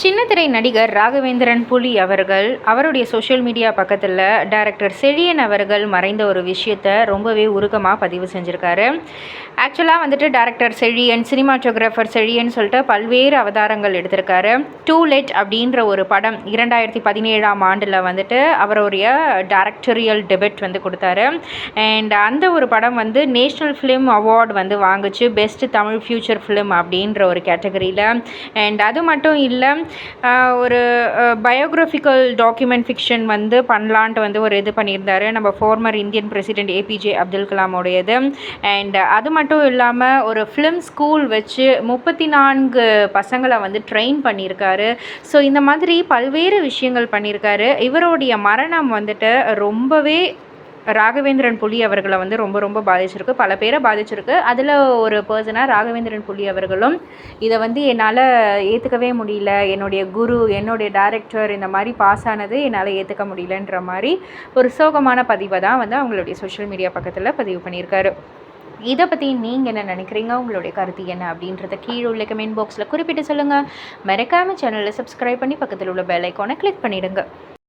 சின்னத்திரை நடிகர் ராகவேந்திரன் புலி அவர்கள் அவருடைய சோஷியல் மீடியா பக்கத்தில் டைரக்டர் செழியன் அவர்கள் மறைந்த ஒரு விஷயத்தை ரொம்பவே உருக்கமாக பதிவு செஞ்சுருக்காரு. ஆக்சுவலாக வந்துட்டு டைரக்டர் செழியன், சினிமாட்டோகிராஃபர் செழியன் சொல்லிட்டு பல்வேறு அவதாரங்கள் எடுத்திருக்காரு. டூ லெட் அப்படின்ற ஒரு படம் 2017ஆம் ஆண்டில் வந்துட்டு அவருடைய டைரக்டரியல் டெபிட் வந்து கொடுத்தாரு. அண்ட் அந்த ஒரு படம் வந்து நேஷ்னல் ஃபிலிம் அவார்டு வந்து வாங்குச்சு, பெஸ்ட் தமிழ் ஃபியூச்சர் ஃபிலிம் அப்படின்ற ஒரு கேட்டகரியில். அண்ட் அது மட்டும் இல்லை, ஒரு பயோகிராஃபிக்கல் டாக்குமெண்ட் ஃபிக்ஷன் வந்து பண்ணலான்ட்டு வந்து ஒரு இது பண்ணியிருந்தார் நம்ம former Indian president APJ Abdul கலாமோடையது. அண்ட் அது மட்டும் இல்லாமல் ஒரு ஃபிலிம் ஸ்கூல் வச்சு 34 பசங்களை வந்து ட்ரெயின் பண்ணியிருக்காரு. ஸோ இந்த மாதிரி பல்வேறு விஷயங்கள் பண்ணியிருக்காரு. இவருடைய மரணம் வந்துட்டு ரொம்பவே ராகவேந்திரன் புலி அவர்களை வந்து ரொம்ப ரொம்ப பாதிச்சிருக்கு, பல பேரை பாதிச்சிருக்கு. அதில் ஒரு பர்சனாக ராகவேந்திரன் புலி அவர்களும் இதை வந்து என்னால் ஏற்றுக்கவே முடியல, என்னுடைய குரு, என்னுடைய டைரக்டர் இந்த மாதிரி பாஸ் ஆனது என்னால் ஏற்றுக்க முடியலன்ற மாதிரி ஒரு சோகமான பதிவை தான் வந்து அவங்களுடைய சோஷியல் மீடியா பக்கத்தில் பதிவு பண்ணியிருக்காரு. இதை பற்றி நீங்கள் என்ன நினைக்கிறீங்க, உங்களுடைய கருத்து என்ன அப்படின்றத கீழே உள்ள கமெண்ட் பாக்ஸில் குறிப்பிட்டு சொல்லுங்கள். மறக்காமல் சேனலை சப்ஸ்கிரைப் பண்ணி பக்கத்தில் உள்ள பெல் ஐக்கானை கிளிக் பண்ணிவிடுங்க.